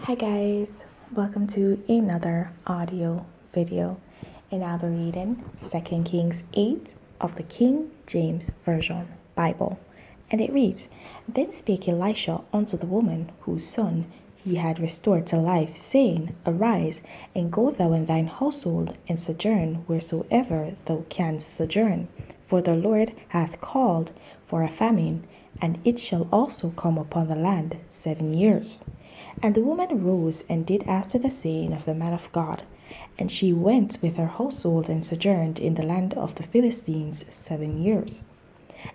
Hi guys, welcome to another audio video, and I'll be reading 2 Kings 8 of the King James Version Bible. And it reads, Then spake Elisha unto the woman whose son he had restored to life, saying, Arise, and go thou and thine household, and sojourn wheresoever thou canst sojourn, for the Lord hath called for a famine, and it shall also come upon the land 7 years. And the woman rose and did after the saying of the man of God. And she went with her household and sojourned in the land of the Philistines 7 years.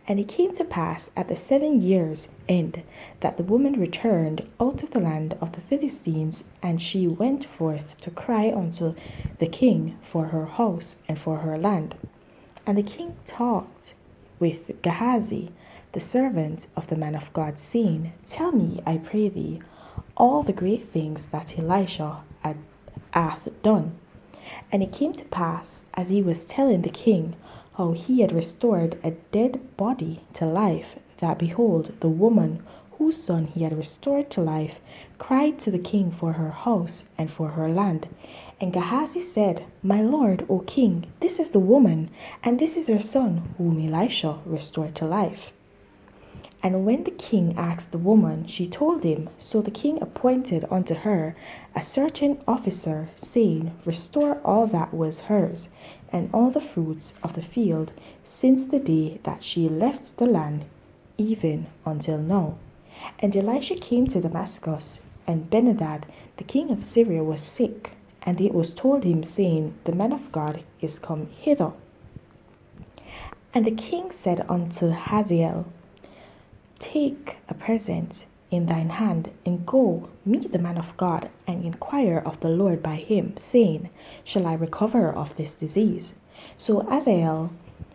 And it came to pass at the 7 years' end that the woman returned out of the land of the Philistines, and she went forth to cry unto the king for her house and for her land. And the king talked with Gehazi, the servant of the man of God, saying, Tell me, I pray thee, all the great things that Elisha hath done. And it came to pass, as he was telling the king how he had restored a dead body to life, that behold, the woman whose son he had restored to life cried to the king for her house and for her land. And Gehazi said, My lord, O king, this is the woman, and this is her son, whom Elisha restored to life. And when the king asked the woman, she told him. So the king appointed unto her a certain officer, saying, Restore all that was hers, and all the fruits of the field, since the day that she left the land, even until now. And Elisha came to Damascus, and Benhadad the king of Syria was sick, and it was told him, saying, The man of God is come hither. And the king said unto Hazael, Take a present in thine hand, and go meet the man of God, and inquire of the Lord by him, saying, Shall I recover of this disease? So Hazael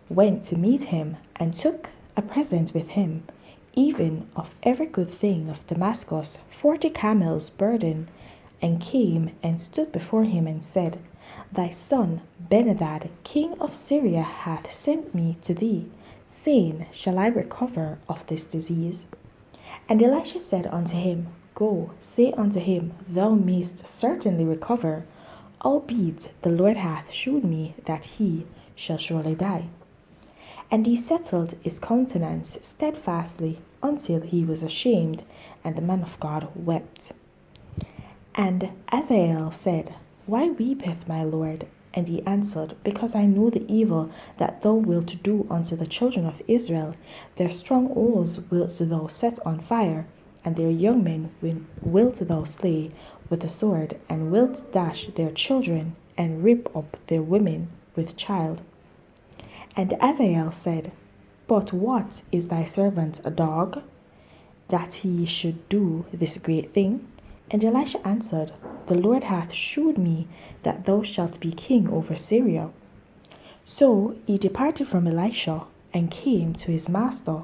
went to meet him, and took a present with him, even of every good thing of Damascus, 40 camels burden, and came and stood before him, and said, Thy son Benhadad, king of Syria, hath sent me to thee, saying, Shall I recover of this disease? And Elisha said unto him, Go, say unto him, Thou mayst certainly recover, albeit the Lord hath shewed me that he shall surely die. And he settled his countenance steadfastly until he was ashamed, and the man of God wept. And Hazael said, Why weepeth my lord? And he answered, Because I know the evil that thou wilt do unto the children of Israel. Their strongholds wilt thou set on fire, and their young men wilt thou slay with the sword, and wilt dash their children, and rip up their women with child. And Hazael said, But what is thy servant a dog, that he should do this great thing? And Elisha answered, The Lord hath shewed me that thou shalt be king over Syria. So he departed from Elisha, and came to his master,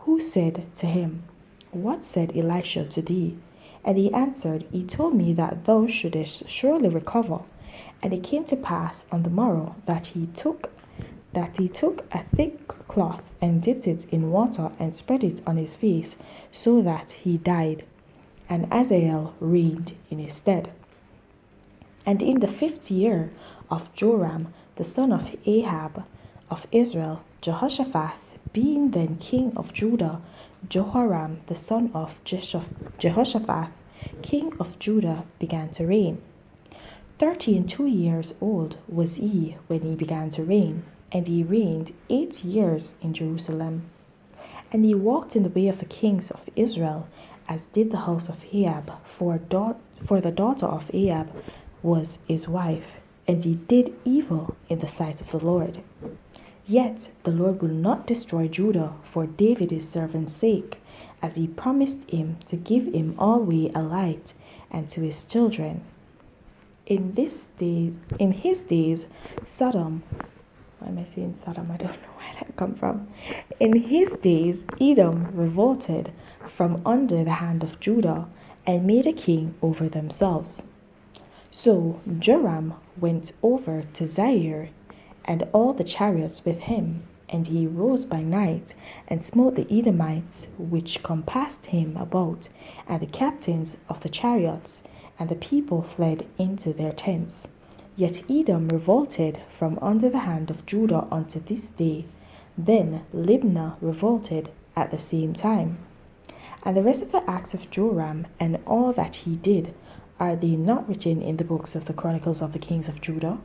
who said to him, What said Elisha to thee? And he answered, He told me that thou shouldest surely recover. And it came to pass on the morrow that he took a thick cloth, and dipped it in water, and spread it on his face, so that he died. And Hazael reigned in his stead. And in the 5th year of Joram, the son of Ahab of Israel, Jehoshaphat being then king of Judah, Jehoram the son of Jehoshaphat, king of Judah, began to reign. 32 years old was he when he began to reign, and he reigned 8 years in Jerusalem. And he walked in the way of the kings of Israel, as did the house of Ahab, for the daughter of Ahab was his wife, and he did evil in the sight of the Lord. Yet the Lord will not destroy Judah for David his servant's sake, as he promised him to give him alway a light, and to his children. In his days, Sodom, why am I saying Sodom? I don't know where that come from. In his days, Edom revolted from under the hand of Judah, and made a king over themselves. So Joram went over to Zaire, and all the chariots with him, and he rose by night, and smote the Edomites which compassed him about, and the captains of the chariots, and the people fled into their tents. Yet Edom revolted from under the hand of Judah unto this day. Then Libnah revolted at the same time. And the rest of the acts of Joram and all that he did, are they not written in the books of the Chronicles of the kings of Judah?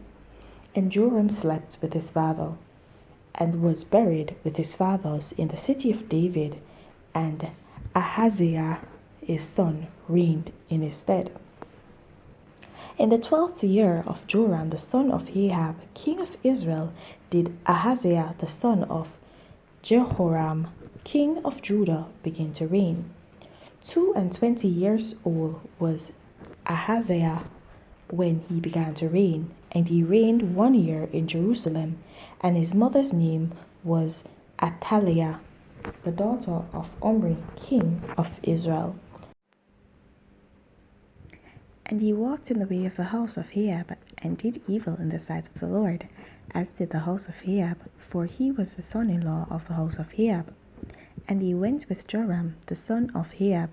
And Joram slept with his father, and was buried with his fathers in the city of David, and Ahaziah his son reigned in his stead. In the 12th year of Joram the son of Ahab, king of Israel, did Ahaziah the son of Jehoram, king of Judah, begin to reign. 22 years old was Ahaziah when he began to reign, and he reigned 1 year in Jerusalem, and his mother's name was Athaliah, the daughter of Omri, king of Israel. And he walked in the way of the house of Ahab, and did evil in the sight of the Lord, as did the house of Ahab, for he was the son-in-law of the house of Ahab. And he went with Joram the son of Ahab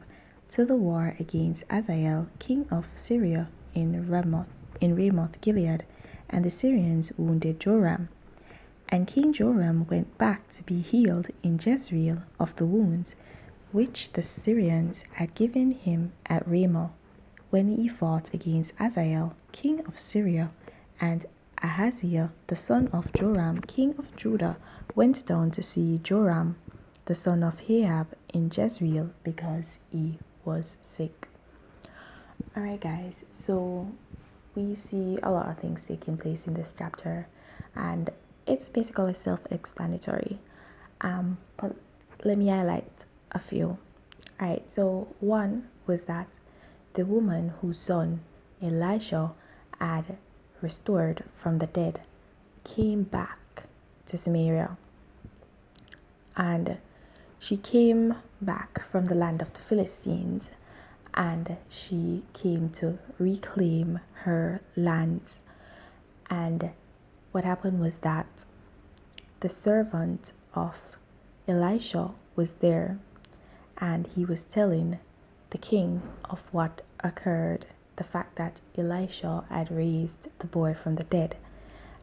to the war against Hazael king of Syria in Ramoth Gilead, and the Syrians wounded Joram. And King Joram went back to be healed in Jezreel of the wounds which the Syrians had given him at Ramoth, when he fought against Hazael king of Syria. And Ahaziah the son of Joram king of Judah went down to see Joram the son of Ahab in Jezreel, because he was sick. Alright guys, so we see a lot of things taking place in this chapter, and it's basically self-explanatory, but let me highlight a few. Alright, so one was that the woman whose son Elisha had restored from the dead came back to Samaria, and she came back from the land of the Philistines, and she came to reclaim her lands. And what happened was that the servant of Elisha was there, and he was telling the king of what occurred, the fact that Elisha had raised the boy from the dead.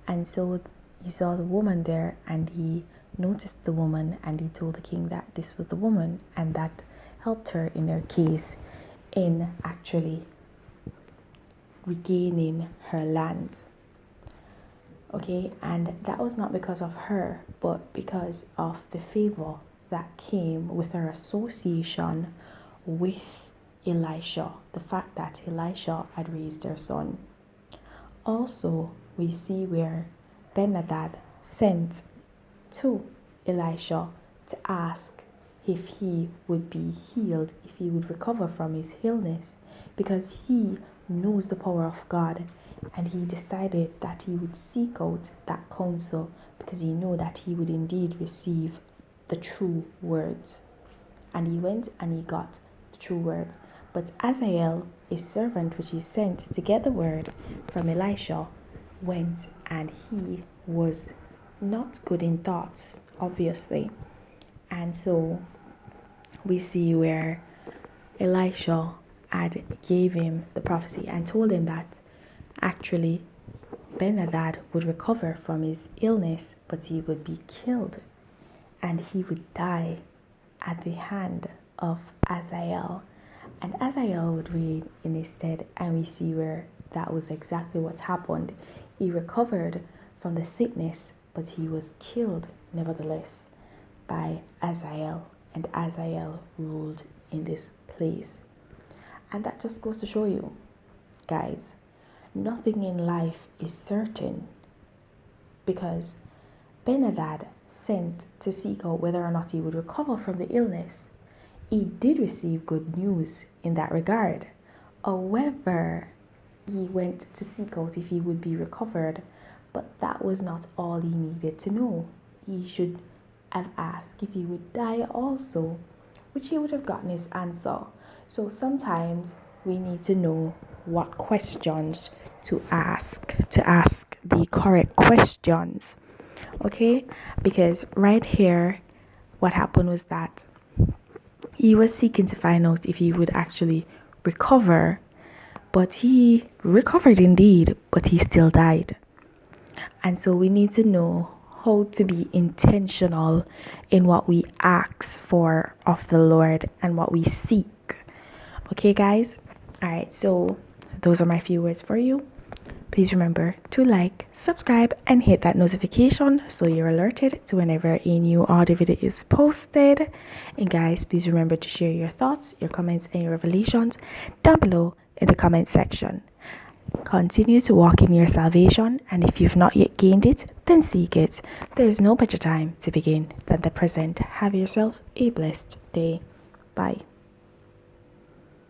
And so he saw the woman there, and he noticed the woman, and he told the king that this was the woman, and that helped her in her case in actually regaining her lands. Okay, and that was not because of her, but because of the favor that came with her association with Elisha, the fact that Elisha had raised her son. Also, we see where Ben-Hadad sent to Elisha to ask if he would be healed, if he would recover from his illness, because he knows the power of God, and he decided that he would seek out that counsel because he knew that he would indeed receive the true words. And he went and he got the true words. But Hazael, his servant which he sent to get the word from Elisha, went, and he was not good in thoughts, obviously. And so we see where Elisha had gave him the prophecy and told him that actually Ben-Hadad would recover from his illness, but he would be killed, and he would die at the hand of Hazael, and Hazael would reign in his stead. And we see where that was exactly what happened. He recovered from the sickness, but he was killed nevertheless by Hazael, and Hazael ruled in this place. And that just goes to show you, guys, nothing in life is certain, because Ben-Hadad sent to seek out whether or not he would recover from the illness. He did receive good news in that regard. However, he went to seek out if he would be recovered, but that was not all he needed to know. He should have asked if he would die also, which he would have gotten his answer. So sometimes we need to know what questions to ask the correct questions. Okay, because right here what happened was that he was seeking to find out if he would actually recover, but he recovered indeed, but he still died. And so we need to know how to be intentional in what we ask for of the Lord and what we seek. Okay, guys? All right, so those are my few words for you. Please remember to like, subscribe, and hit that notification so you're alerted to whenever a new audio video is posted. And guys, please remember to share your thoughts, your comments, and your revelations down below in the comment section. Continue to walk in your salvation, and if you've not yet gained it, then seek it. There is no better time to begin than the present. Have yourselves a blessed day. Bye.